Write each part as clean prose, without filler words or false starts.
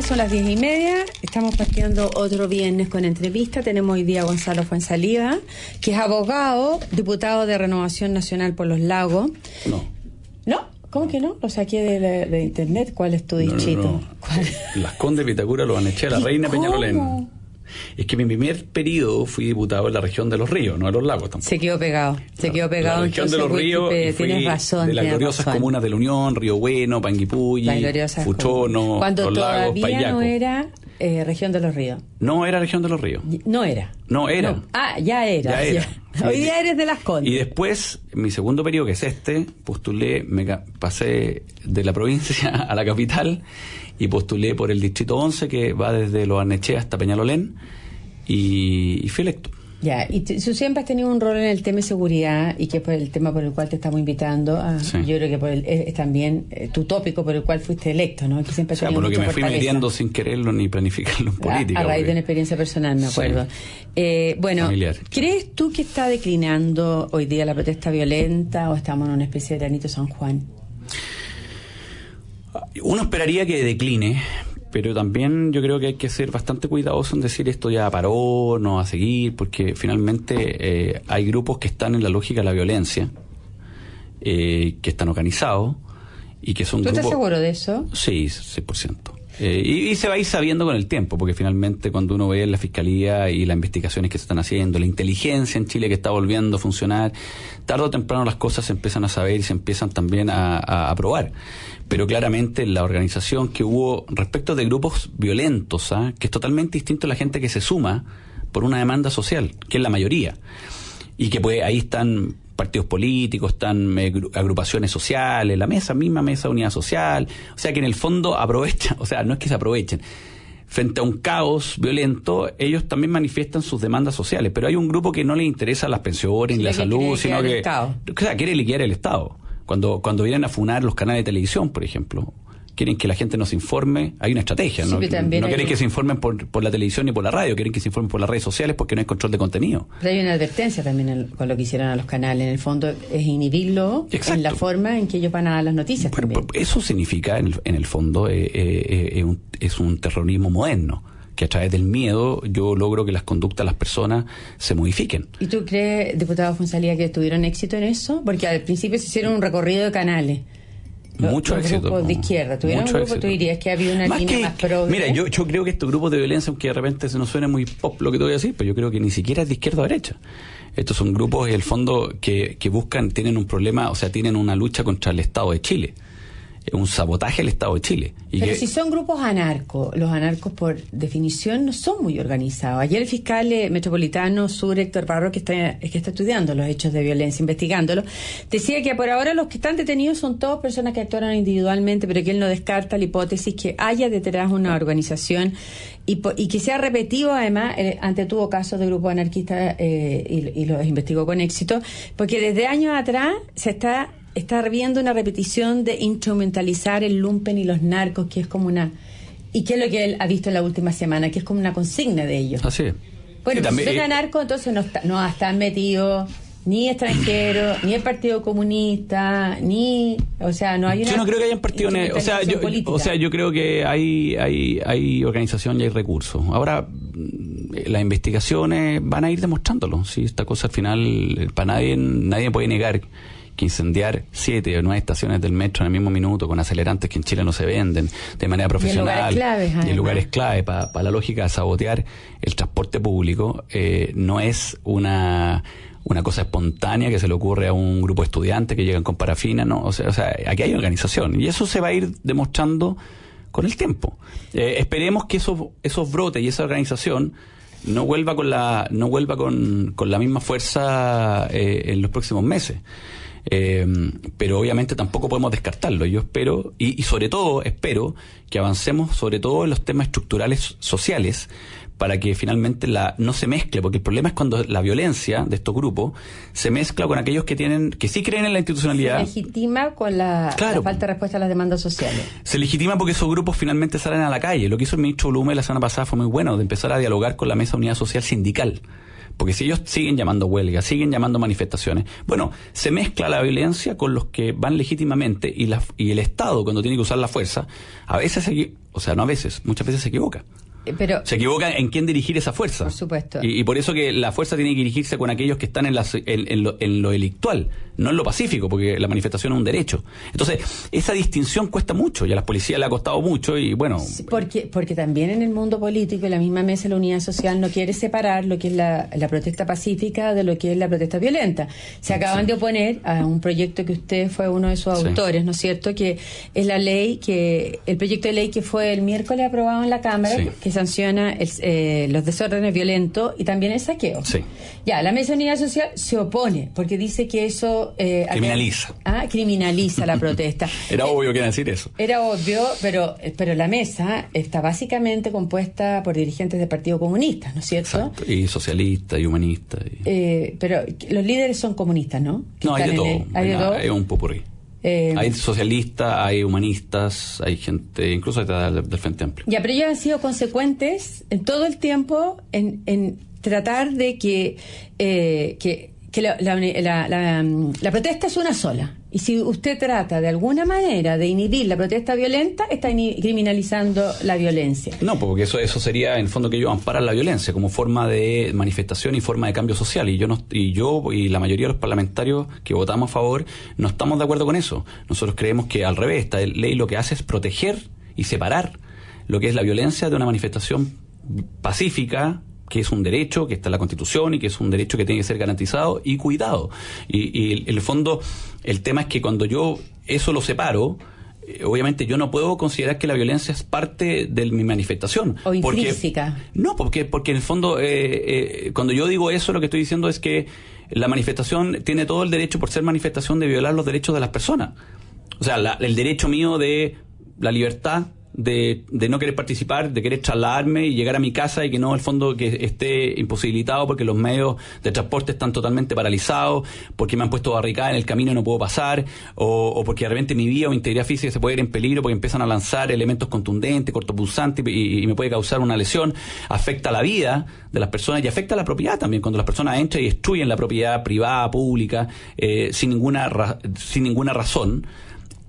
son las 10:30. Estamos partiendo otro viernes con entrevista. Tenemos hoy día a Gonzalo Fuenzalida, que es abogado, diputado de Renovación Nacional por los Lagos. ¿No? ¿Cómo que no? Lo saqué de internet. ¿Cuál es tu distrito? No. Las Condes, Vitacura, Lo Barnechea, La Reina, Peñalolén. Es que mi primer periodo fui diputado en la región de Los Ríos, no de los lagos tampoco. Se quedó pegado. La región de Los Ríos, tienes razón. De las gloriosas comunas de La Unión, Río Bueno, Panguipulli, Fuchono, Cuando Los Lagos, todavía Payaco. no era región de Los Ríos. No era región de Los Ríos. No era. Ya era. Hoy día eres de Las Condes. Y después, mi segundo periodo, que es postulé, pasé de la provincia a la capital y postulé por el distrito 11, que va desde Lo Barnechea hasta Peñalolén, y fui electo. Ya, y tú siempre has tenido un rol en el tema de seguridad, y que es el tema por el cual te estamos invitando. Sí. Yo creo que es también tu tópico por el cual fuiste electo, ¿no? Que siempre por lo que me fui metiendo sin quererlo ni planificarlo en política. A raíz de una experiencia personal, me acuerdo. Familiar. ¿Crees tú que está declinando hoy día la protesta violenta, o estamos en una especie de granito San Juan? Uno esperaría que decline, pero también yo creo que hay que ser bastante cuidadoso en decir esto ya paró, no va a seguir, porque finalmente hay grupos que están en la lógica de la violencia, que están organizados y que son grupos... ¿Tú estás seguro de eso? Sí, 100%. Y se va a ir sabiendo con el tiempo, porque finalmente cuando uno ve la fiscalía y las investigaciones que se están haciendo, la inteligencia en Chile que está volviendo a funcionar, tarde o temprano las cosas se empiezan a saber y se empiezan también a probar. Pero claramente la organización que hubo respecto de grupos violentos, que es totalmente distinto a la gente que se suma por una demanda social, que es la mayoría, y que pues ahí están partidos políticos, están agrupaciones sociales, la misma mesa de unidad social, o sea que en el fondo aprovechan, o sea, no es que se aprovechen, frente a un caos violento, ellos también manifiestan sus demandas sociales, pero hay un grupo que no les interesa las pensiones ni la salud, sino que quiere liquidar el Estado. Cuando vienen a funar los canales de televisión, por ejemplo, quieren que la gente nos informe, hay una estrategia, ¿no? No quieren que se informen por la televisión ni por la radio, quieren que se informen por las redes sociales porque no hay control de contenido. Pero hay una advertencia también con lo que hicieron a los canales, en el fondo es inhibirlo. Exacto. En la forma en que ellos van a dar las noticias. Pero también. Eso significa, en el fondo, es un terrorismo moderno, que a través del miedo yo logro que las conductas de las personas se modifiquen. ¿Y tú crees, diputado Fuenzalida, que tuvieron éxito en eso? Porque al principio se hicieron un recorrido de canales. Mucho éxito. Grupos de izquierda. ¿Tuvieron un grupo? Éxito. ¿Tú dirías que había una línea más progre? Mira, yo creo que estos grupos de violencia, aunque de repente se nos suene muy pop lo que te voy a decir, pero yo creo que ni siquiera es de izquierda o derecha. Estos son grupos, en el fondo, que buscan, tienen un problema, o sea, tienen una lucha contra el Estado de Chile. Un sabotaje al Estado de Chile. Pero si son grupos anarcos, los anarcos por definición no son muy organizados. Ayer el fiscal metropolitano sur, Héctor Barro, que está estudiando los hechos de violencia, investigándolo, decía que por ahora los que están detenidos son todas personas que actuaron individualmente, pero que él no descarta la hipótesis que haya detrás una organización y que sea repetido. Además, antes tuvo casos de grupos anarquistas y los investigó con éxito, porque desde años atrás se está viendo una repetición de instrumentalizar el lumpen y los narcos, que es como una... ¿Y qué es lo que él ha visto en la última semana? Que es como una consigna de ellos. Así es. Bueno, si son narcos, entonces no están metidos ni extranjeros, ni el Partido Comunista, ni... O sea, no hay una... Yo no creo que hayan partidos... yo creo que hay organización y hay recursos. Ahora, las investigaciones van a ir demostrándolo. ¿Sí? Esta cosa al final, para nadie puede negar que incendiar 7 o 9 estaciones del metro en el mismo minuto con acelerantes que en Chile no se venden de manera profesional y en lugares clave para la lógica de sabotear el transporte público no es una cosa espontánea que se le ocurre a un grupo de estudiantes que llegan con parafina, ¿no? O sea, aquí hay organización y eso se va a ir demostrando con el tiempo. Esperemos que esos brotes y esa organización no vuelva con la misma fuerza en los próximos meses. Pero obviamente tampoco podemos descartarlo. Yo espero, y sobre todo espero que avancemos sobre todo en los temas estructurales sociales, para que finalmente no se mezcle, porque el problema es cuando la violencia de estos grupos se mezcla con aquellos que sí creen en la institucionalidad. Se legitima con la falta de respuesta a las demandas sociales. Se legitima porque esos grupos finalmente salen a la calle. Lo que hizo el ministro Blume la semana pasada fue muy bueno, de empezar a dialogar con la Mesa de Unidad Social Sindical. Porque si ellos siguen llamando huelgas, siguen llamando manifestaciones, bueno, se mezcla la violencia con los que van legítimamente y el Estado, cuando tiene que usar la fuerza, a veces O sea, no a veces, muchas veces se equivoca. Pero se equivoca en quién dirigir esa fuerza. Por supuesto. Y por eso que la fuerza tiene que dirigirse con aquellos que están en lo delictual, no en lo pacífico, porque la manifestación es un derecho. Entonces, esa distinción cuesta mucho, y a las policías le ha costado mucho, y bueno... Porque también en el mundo político, la misma mesa de la Unidad Social no quiere separar lo que es la protesta pacífica de lo que es la protesta violenta. Se acaban de oponer a un proyecto que usted fue uno de sus autores, ¿no es cierto?, que es el proyecto de ley que fue el miércoles aprobado en la Cámara, que sanciona los desórdenes violentos y también el saqueo. Sí. Ya, la Mesa de Unidad Social se opone porque dice que eso... criminaliza. Criminaliza la protesta. Era obvio que iba a decir eso. Era obvio, pero la mesa está básicamente compuesta por dirigentes del Partido Comunista, ¿no es cierto? Exacto. Y socialistas y humanistas. Pero los líderes son comunistas, ¿no? No, hay de todo. Hay de todo. Es un popurrí. Hay socialistas, hay humanistas, hay gente, incluso del Frente Amplio. Ya, pero ellos han sido consecuentes en todo el tiempo en tratar de que la protesta es una sola. Y si usted trata de alguna manera de inhibir la protesta violenta, está criminalizando la violencia. No, porque eso sería en el fondo que ellos amparan la violencia como forma de manifestación y forma de cambio social. Y yo y la mayoría de los parlamentarios que votamos a favor no estamos de acuerdo con eso. Nosotros creemos que al revés, esta ley lo que hace es proteger y separar lo que es la violencia de una manifestación pacífica, que es un derecho, que está en la Constitución y que es un derecho que tiene que ser garantizado y cuidado. Y en el fondo, el tema es que cuando yo eso lo separo, obviamente yo no puedo considerar que la violencia es parte de mi manifestación. O intrínseca. No, porque en el fondo, cuando yo digo eso, lo que estoy diciendo es que la manifestación tiene todo el derecho, por ser manifestación, de violar los derechos de las personas. O sea, el derecho mío de la libertad, de no querer participar, de querer trasladarme y llegar a mi casa y que no, al fondo, que esté imposibilitado porque los medios de transporte están totalmente paralizados, porque me han puesto barricada en el camino y no puedo pasar, o porque de repente mi vida o integridad física se puede ir en peligro porque empiezan a lanzar elementos contundentes, cortopunzantes y me puede causar una lesión. Afecta la vida de las personas y afecta la propiedad también, cuando las personas entran y destruyen la propiedad privada, pública, sin ninguna razón.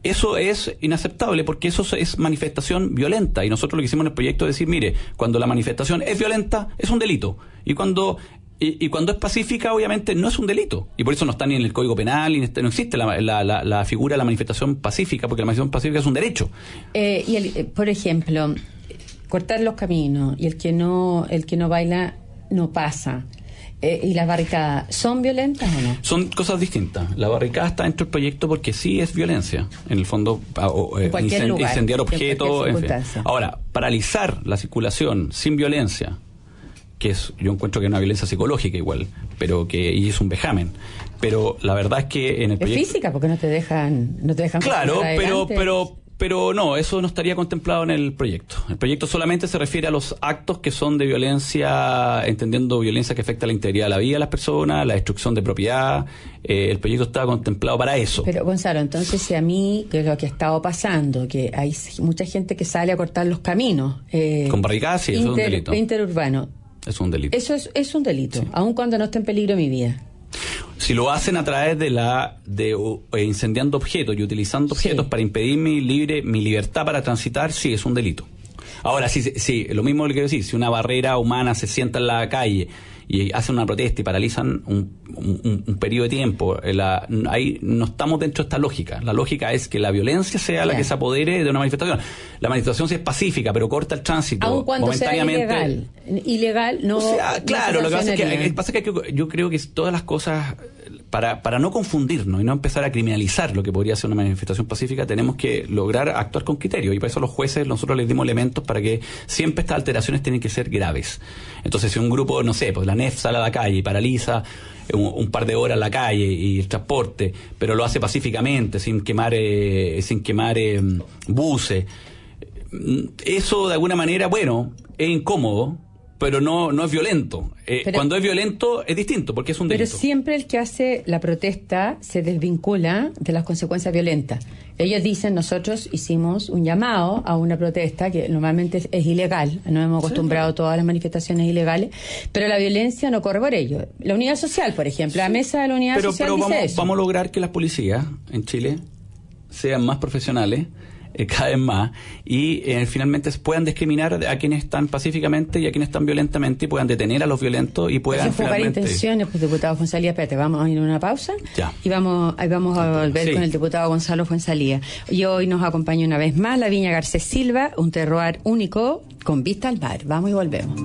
Eso es inaceptable porque eso es manifestación violenta, y nosotros lo que hicimos en el proyecto es decir, mire, cuando la manifestación es violenta es un delito, y cuando es pacífica obviamente no es un delito, y por eso no está ni en el Código Penal, ni no existe la figura de la manifestación pacífica, porque la manifestación pacífica es un derecho. Por ejemplo, cortar los caminos y el que no baila no pasa. ¿Y las barricadas son violentas o no? Son cosas distintas. La barricada está dentro del proyecto porque sí es violencia, en el fondo, incendiar objetos. En fin. Ahora, paralizar la circulación sin violencia, yo encuentro que es una violencia psicológica igual, y es un vejamen. Pero la verdad es que en el proyecto... Es física, porque no te dejan Claro, pero no, eso no estaría contemplado en el proyecto. El proyecto solamente se refiere a los actos que son de violencia, entendiendo violencia que afecta la integridad de la vida de las personas, la destrucción de propiedad. El proyecto está contemplado para eso. Pero, Gonzalo, entonces, si a mí, que es lo que ha estado pasando, que hay mucha gente que sale a cortar los caminos... con barricadas, sí, eso es un delito. Interurbano. Es un delito. Eso es un delito, sí, aun cuando no esté en peligro mi vida. Si lo hacen a través de incendiando objetos y utilizando objetos para impedir mi libertad para transitar, sí, es un delito. Ahora, sí, lo mismo que quiero decir, si una barrera humana se sienta en la calle y hacen una protesta y paralizan un periodo de tiempo, ahí no estamos dentro de esta lógica. La lógica es que la violencia sea la que se apodere de una manifestación. La manifestación sí es pacífica, pero corta el tránsito aun cuando momentáneamente. Sea ilegal, no. O sea, claro, lo que pasa es que yo creo que todas las cosas, para no confundirnos y no empezar a criminalizar lo que podría ser una manifestación pacífica, tenemos que lograr actuar con criterio, y para eso los jueces, nosotros les dimos elementos para que siempre estas alteraciones tienen que ser graves. Entonces, si un grupo, no sé, pues la NEF sale a la calle y paraliza un par de horas la calle y el transporte, pero lo hace pacíficamente, sin quemar buses, eso de alguna manera, bueno, es incómodo, pero no es violento. Cuando es violento es distinto, porque es un delito. Pero siempre el que hace la protesta se desvincula de las consecuencias violentas. Ellos dicen, nosotros hicimos un llamado a una protesta que normalmente es ilegal, nos hemos acostumbrado a todas las manifestaciones ilegales, pero la violencia no corre por ello. La unidad social, por ejemplo, la mesa de la unidad social dice eso. Vamos a lograr que las policías en Chile sean más profesionales, cada vez más, y finalmente puedan discriminar a quienes están pacíficamente y a quienes están violentamente, y puedan detener a los violentos y puedan finalmente... intenciones, pues, diputado Fuenzalía, espérate, vamos a ir a una pausa. Ya. Y vamos a volver con el diputado Gonzalo Fuenzalía. Y hoy nos acompaña una vez más la Viña Garcés Silva, un terroir único con vista al mar. Vamos y volvemos.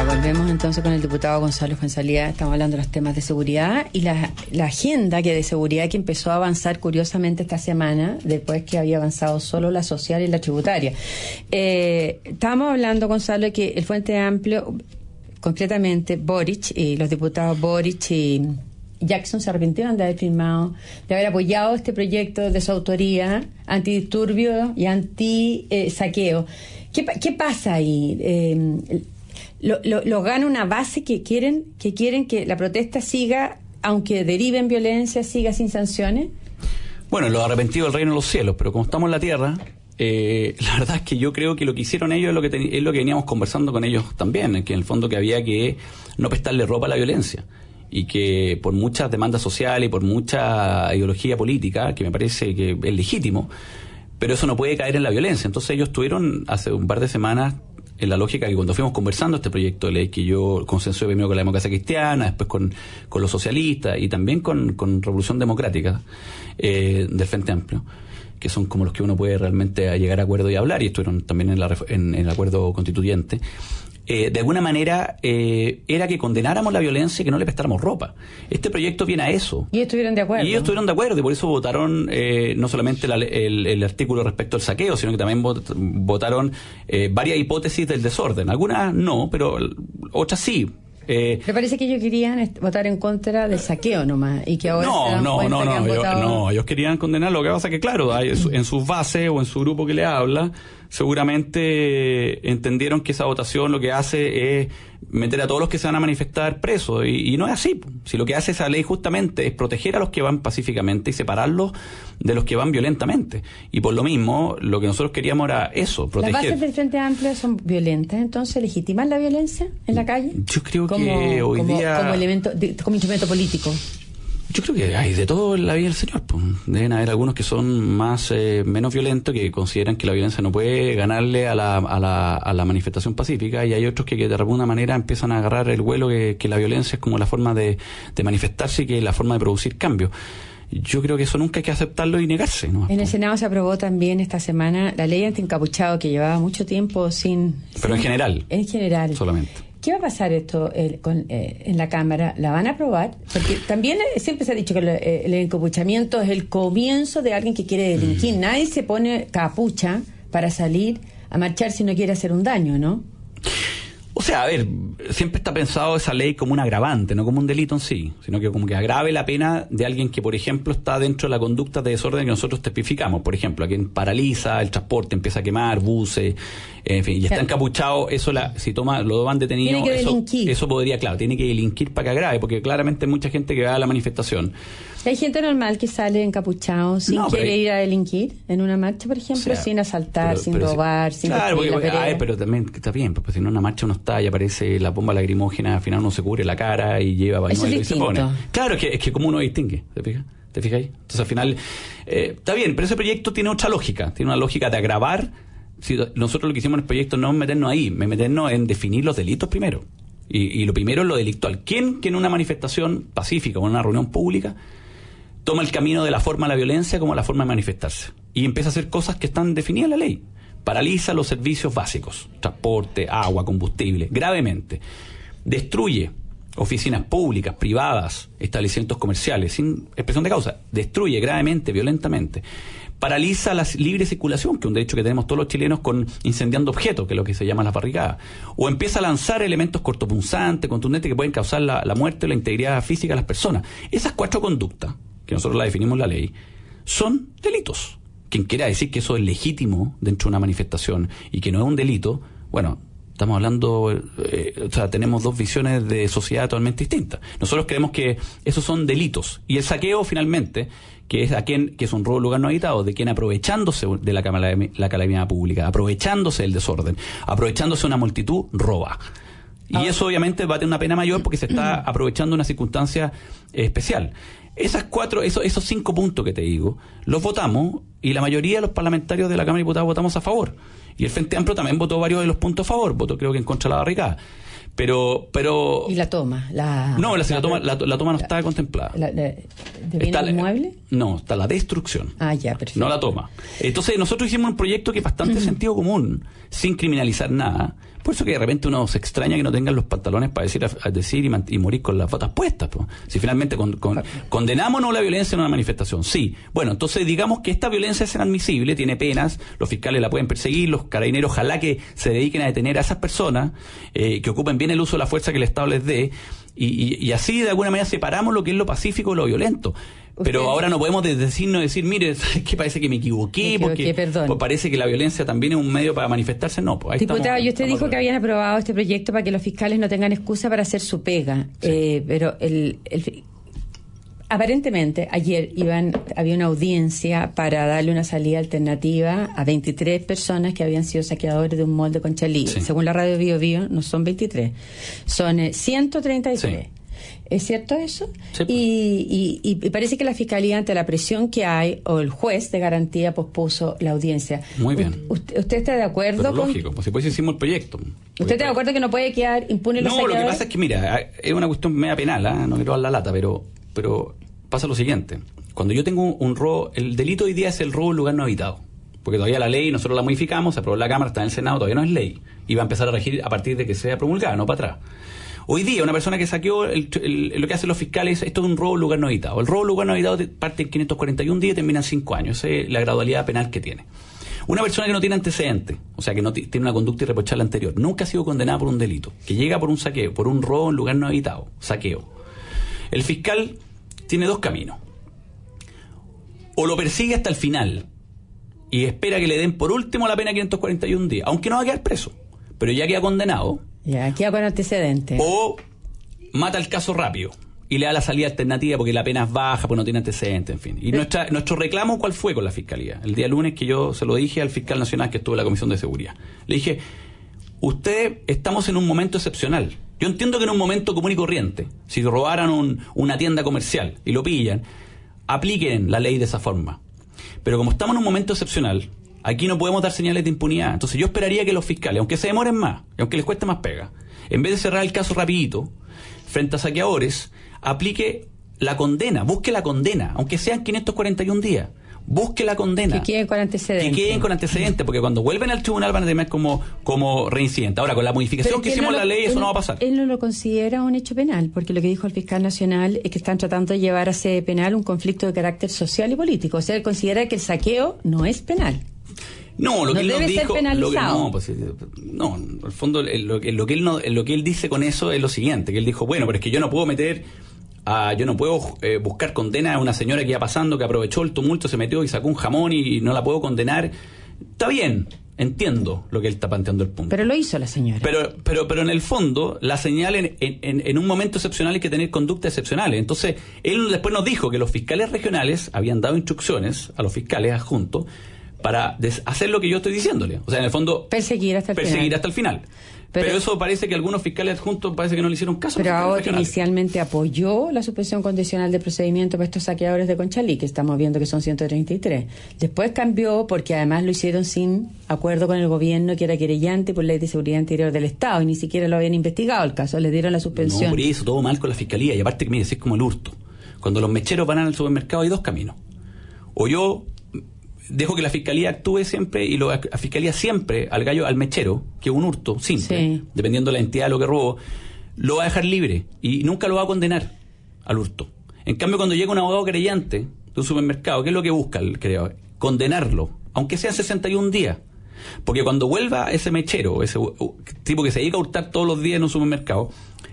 Volvemos entonces con el diputado Gonzalo Fuenzalía. Estamos hablando de los temas de seguridad y la agenda de seguridad que empezó a avanzar curiosamente esta semana, después que había avanzado solo la social y la tributaria. Estábamos hablando, Gonzalo, de que el Frente Amplio, concretamente Boric y los diputados Boric y Jackson, se arrepintieron de haber firmado, de haber apoyado este proyecto de su autoría, antidisturbio y anti-saqueo. ¿Qué pasa ahí? Lo gana una base que quieren que la protesta siga, aunque derive en violencia, siga sin sanciones. Bueno, los arrepentidos del reino de los cielos, pero como estamos en la tierra, la verdad es que yo creo que lo que hicieron ellos es lo que veníamos conversando con ellos también, que en el fondo que había que no prestarle ropa a la violencia, y que por muchas demandas sociales y por mucha ideología política, que me parece que es legítimo, pero eso no puede caer en la violencia. Entonces ellos tuvieron hace un par de semanas en la lógica que cuando fuimos conversando este proyecto de ley, que yo consensué primero con la Democracia Cristiana, después con los socialistas y también con Revolución Democrática del Frente Amplio, que son como los que uno puede realmente llegar a acuerdo y hablar, y estuvieron también en el acuerdo constituyente. De alguna manera era que condenáramos la violencia y que no le prestáramos ropa. Este proyecto viene a eso. Y estuvieron de acuerdo. Y ellos estuvieron de acuerdo, y por eso votaron no solamente el artículo respecto al saqueo, sino que también votaron varias hipótesis del desorden. Algunas no, pero otras sí. Me parece que ellos querían votar en contra del saqueo nomás, y que ahora ellos querían condenar. Lo que pasa que, claro, en sus bases o en su grupo que le habla, seguramente entendieron que esa votación lo que hace es meter a todos los que se van a manifestar presos, y no es así. Si lo que hace esa ley justamente es proteger a los que van pacíficamente y separarlos de los que van violentamente, y por lo mismo lo que nosotros queríamos era eso, proteger. ¿Las bases del Frente Amplio son violentas, entonces legitiman la violencia en la calle? Yo creo que hoy día como instrumento político. Yo creo que hay de todo en la vida del Señor. Pues. Deben haber algunos que son menos violentos, que consideran que la violencia no puede ganarle a la manifestación pacífica, y hay otros que de alguna manera empiezan a agarrar el vuelo que la violencia es como la forma de manifestarse y que es la forma de producir cambio. Yo creo que eso nunca hay que aceptarlo y negarse, ¿no? En el Senado se aprobó también esta semana la ley anti-encapuchado, que llevaba mucho tiempo Pero en general. En general. Solamente. ¿Qué va a pasar esto en la Cámara? ¿La van a aprobar? Porque también siempre se ha dicho que el encapuchamiento es el comienzo de alguien que quiere delinquir. Nadie se pone capucha para salir a marchar si no quiere hacer un daño, ¿no? O sea, a ver, siempre está pensado esa ley como un agravante, no como un delito en sí, sino que como que agrave la pena de alguien que, por ejemplo, está dentro de la conducta de desorden que nosotros tipificamos. Por ejemplo, a quien paraliza el transporte, empieza a quemar buses, en fin, y está encapuchado, eso si lo van detenido, eso podría, claro, tiene que delinquir para que agrave, porque claramente hay mucha gente que va a la manifestación. ¿Hay gente normal que sale encapuchado sin querer ir a delinquir en una marcha, por ejemplo, sin asaltar, sin robar, sin destruir la vereda? Pero también está bien, porque si en una marcha uno está y aparece la bomba lacrimógena, al final uno se cubre la cara y lleva pañuelo y se pone. Claro, es que como uno distingue, ¿te fijas ahí? Entonces al final, está bien, pero ese proyecto tiene otra lógica, tiene una lógica de agravar. Si nosotros lo que hicimos en el proyecto no es meternos ahí, meternos en definir los delitos primero. Y lo primero es lo delictual. ¿Quién que en una manifestación pacífica o en una reunión pública toma el camino de la forma de la violencia como la forma de manifestarse y empieza a hacer cosas que están definidas en la ley? Paraliza los servicios básicos, transporte, agua, combustible, gravemente. Destruye oficinas públicas, privadas, establecimientos comerciales, sin expresión de causa. Destruye gravemente, violentamente. Paraliza la libre circulación, que es un derecho que tenemos todos los chilenos, con incendiando objetos, que es lo que se llama las barricadas. O empieza a lanzar elementos cortopunzantes, contundentes, que pueden causar la muerte o la integridad física de las personas. Esas 4 conductas, que nosotros las definimos en la ley, son delitos. Quien quiera decir que eso es legítimo dentro de una manifestación y que no es un delito, bueno, estamos hablando, tenemos dos visiones de sociedad totalmente distintas. Nosotros creemos que esos son delitos. Y el saqueo, finalmente, que es un robo de lugar no habitado, de quien aprovechándose de la calamidad pública, aprovechándose del desorden, aprovechándose de una multitud, roba. Y eso obviamente va a tener una pena mayor porque se está aprovechando una circunstancia especial. Esos 5 puntos que te digo, los votamos y la mayoría de los parlamentarios de la Cámara de Diputados votamos a favor. Y el Frente Amplio también votó varios de los puntos a favor, votó creo que en contra de la barricada. Pero ¿Y la toma? La toma no está contemplada. ¿De bienes inmuebles? No, está la destrucción. Ya, perfecto. No la toma. Entonces nosotros hicimos un proyecto que es bastante sentido común, sin criminalizar nada. Por eso que de repente uno se extraña que no tengan los pantalones para decir y morir con las botas puestas. Po. Si finalmente condenamos no la violencia en una manifestación, sí. Bueno, entonces digamos que esta violencia es inadmisible, tiene penas, los fiscales la pueden perseguir, los carabineros ojalá que se dediquen a detener a esas personas, que ocupen bien el uso de la fuerza que el Estado les dé, y así de alguna manera separamos lo que es lo pacífico de lo violento. Pero ahora no podemos decir, mire, ¿sabes qué? Parece que me equivoqué porque parece que la violencia también es un medio para manifestarse. No, pues ahí Diputado, y usted dijo que habían aprobado este proyecto para que los fiscales no tengan excusa para hacer su pega. Sí. Pero aparentemente ayer había una audiencia para darle una salida alternativa a 23 personas que habían sido saqueadores de un mall de Conchalí. Sí. Según la radio Bio Bio, no son 23, son 133. Sí. ¿Es cierto eso? Sí. Y parece que la Fiscalía, ante la presión que hay, o el juez de garantía pospuso la audiencia. Muy bien. ¿Usted está de acuerdo? Pero lógico, pues si pues hicimos el proyecto. ¿Usted está de acuerdo que no puede quedar impune los saqueadores? No, lo que pasa es que, mira, es una cuestión media penal, no quiero dar la lata, pero pasa lo siguiente. Cuando yo tengo un robo, el delito hoy día es el robo en lugar no habitado. Porque todavía la ley, nosotros la modificamos, se aprobó en la Cámara, está en el Senado, todavía no es ley. Y va a empezar a regir a partir de que sea promulgada, no para atrás. Hoy día, una persona que saqueó, lo que hacen los fiscales, esto es un robo en lugar no habitado. El robo en lugar no habitado parte en 541 días y termina en 5 años. Esa es la gradualidad penal que tiene. Una persona que no tiene antecedentes, o sea, que no tiene una conducta irreprochable anterior, nunca ha sido condenada por un delito, que llega por un saqueo, por un robo en lugar no habitado, saqueo. El fiscal tiene 2 caminos. O lo persigue hasta el final y espera que le den por último la pena 541 días, aunque no va a quedar preso, pero ya queda condenado. Ya, queda con antecedentes. O mata el caso rápido y le da la salida alternativa porque la pena es baja, porque no tiene antecedentes, en fin. Y nuestro reclamo, ¿cuál fue con la Fiscalía? El día lunes que yo se lo dije al fiscal nacional que estuvo en la Comisión de Seguridad. Le dije, estamos en un momento excepcional. Yo entiendo que en un momento común y corriente, si robaran una tienda comercial y lo pillan, apliquen la ley de esa forma. Pero como estamos en un momento excepcional, aquí no podemos dar señales de impunidad. Entonces yo esperaría que los fiscales, aunque se demoren más, y aunque les cueste más pega, en vez de cerrar el caso rapidito, frente a saqueadores, aplique la condena, busque la condena, aunque sean 541 días. Busque la condena. Que queden con antecedentes. Porque cuando vuelven al tribunal van a tener como reincidente. Ahora, con la modificación que hicimos en la ley, eso no va a pasar. Él no lo considera un hecho penal, porque lo que dijo el fiscal nacional es que están tratando de llevar a ese penal un conflicto de carácter social y político. O sea, él considera que el saqueo no es penal. No, lo que él nos dijo, ser penalizado. No, en el fondo lo que él dice con eso es lo siguiente, que él dijo, bueno, pero es que yo no puedo buscar condena a una señora que iba pasando, que aprovechó el tumulto, se metió y sacó un jamón y no la puedo condenar. Está bien, entiendo lo que él está planteando el punto. Pero lo hizo la señora. Pero en el fondo, la señal en un momento excepcional hay que tener conductas excepcionales. Entonces, él después nos dijo que los fiscales regionales habían dado instrucciones a los fiscales adjuntos para hacer lo que yo estoy diciéndole. O sea, en el fondo, perseguir hasta el final. Pero eso parece que algunos fiscales adjuntos parece que no le hicieron caso. Pero ahora inicialmente apoyó la suspensión condicional de procedimiento para estos saqueadores de Conchalí, que estamos viendo que son 133. Después cambió porque además lo hicieron sin acuerdo con el gobierno, que era querellante por ley de seguridad interior del Estado, y ni siquiera lo habían investigado el caso, le dieron la suspensión. No, por eso, todo mal con la fiscalía. Y aparte que mire, es como el hurto. Cuando los mecheros van al supermercado hay 2 caminos. O yo dejo que la fiscalía actúe siempre, y la fiscalía siempre al mechero, que es un hurto simple, dependiendo de la entidad de lo que robó, lo va a dejar libre y nunca lo va a condenar al hurto. En cambio, cuando llega un abogado querellante de un supermercado, ¿qué es lo que busca el querellante? Condenarlo, aunque sean 61 días. Porque cuando vuelva ese mechero, ese tipo que se dedica a hurtar todos los días en un supermercado,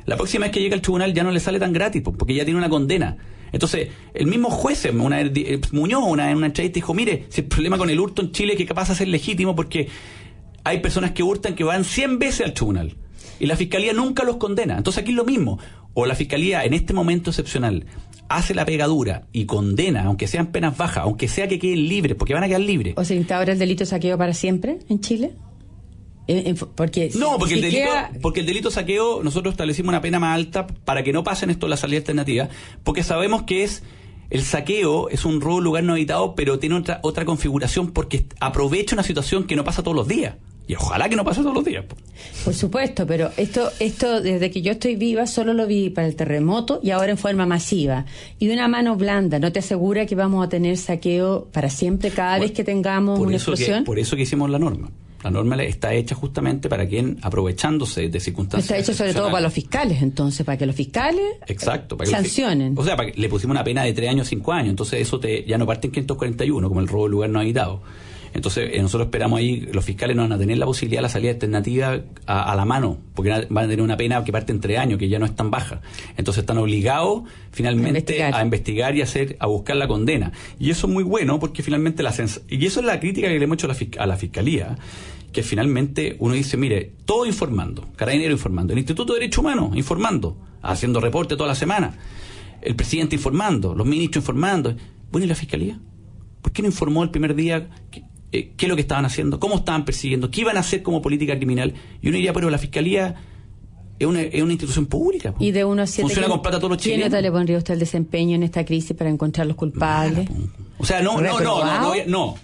la próxima vez que llega al tribunal ya no le sale tan gratis, porque ya tiene una condena. Entonces, el mismo juez, Muñoz, en una entrevista dijo, mire, si el problema con el hurto en Chile es que capaz de ser legítimo porque hay personas que hurtan que van 100 veces al tribunal y la fiscalía nunca los condena. Entonces aquí es lo mismo. O la fiscalía en este momento excepcional hace la pegadura y condena, aunque sean penas bajas, aunque sea que queden libres, porque van a quedar libres. ¿O se instaura el delito de saqueo para siempre en Chile? Porque el delito saqueo, nosotros establecimos una pena más alta para que no pasen esto la salida alternativa, porque sabemos que el saqueo es un robo en lugar no habitado, pero tiene otra configuración, porque aprovecha una situación que no pasa todos los días. Y ojalá que no pase todos los días. Por supuesto, pero esto desde que yo estoy viva solo lo vi para el terremoto y ahora en forma masiva. Y de una mano blanda, ¿no te asegura que vamos a tener saqueo para siempre cada vez que tengamos una explosión? Por eso que hicimos la norma. La norma está hecha justamente para quien, aprovechándose de circunstancias... Está hecho sobre todo para los fiscales, entonces, para que los fiscales sancionen. Le pusimos una pena de 3 años, 5 años, entonces eso ya no parte en 541, como el robo de lugar no habitado. Entonces, nosotros esperamos ahí, los fiscales no van a tener la posibilidad de la salida alternativa a la mano, porque van a tener una pena que parte en 3 años, que ya no es tan baja. Entonces están obligados finalmente a investigar y a buscar la condena. Y eso es muy bueno, porque finalmente y eso es la crítica que le hemos hecho a la Fiscalía, que finalmente uno dice, mire, todo informando, Carabineros informando, el Instituto de Derechos Humanos informando, haciendo reporte toda la semana, el presidente informando, los ministros informando. Bueno, ¿y la Fiscalía? ¿Por qué no informó el primer día qué es lo que estaban haciendo, cómo estaban persiguiendo, qué iban a hacer como política criminal? Y uno diría, pero la Fiscalía es una institución pública. Y de 1 a 7, funciona con plata a todos los chilenos. ¿Qué nota le pondría usted el desempeño en esta crisis para encontrar los culpables? O sea, no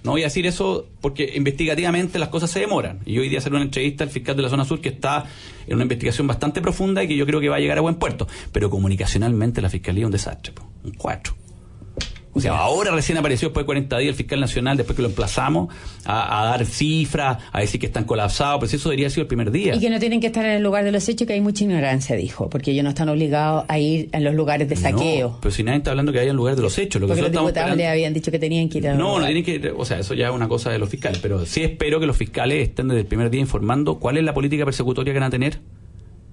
voy a decir eso, porque investigativamente las cosas se demoran. Y hoy día hacer una entrevista al fiscal de la zona sur, que está en una investigación bastante profunda y que yo creo que va a llegar a buen puerto. Pero comunicacionalmente la Fiscalía es un desastre, un 4. O sea, ahora recién apareció después de 40 días el fiscal nacional, después que lo emplazamos a dar cifras, a decir que están colapsados, pero eso debería haber sido el primer día. Y que no tienen que estar en el lugar de los hechos, que hay mucha ignorancia, dijo, porque ellos no están obligados a ir a los lugares de saqueo. No, pero si nadie está hablando que haya en lugar de los hechos. Porque los diputados le habían dicho que tenían que ir a no tienen que ir, o sea, eso ya es una cosa de los fiscales, pero sí espero que los fiscales estén desde el primer día informando cuál es la política persecutoria que van a tener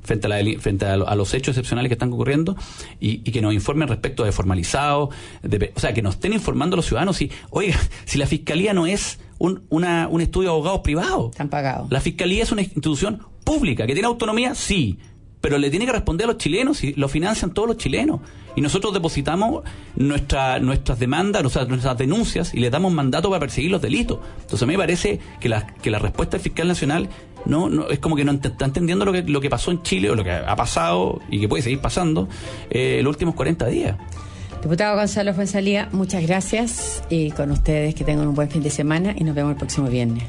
frente a los hechos excepcionales que están ocurriendo y que nos informen respecto de formalizados, o sea, que nos estén informando a los ciudadanos. Oiga, si la Fiscalía no es un estudio de abogados privados, están pagados. La Fiscalía es una institución pública que tiene autonomía, sí, pero le tiene que responder a los chilenos y lo financian todos los chilenos. Y nosotros depositamos nuestras demandas, nuestras denuncias, y le damos mandato para perseguir los delitos. Entonces a mí me parece que la respuesta del fiscal nacional no es como que no está entendiendo lo que pasó en Chile, o lo que ha pasado y que puede seguir pasando los últimos 40 días. Diputado Gonzalo Fuenzalía, muchas gracias, y con ustedes que tengan un buen fin de semana y nos vemos el próximo viernes.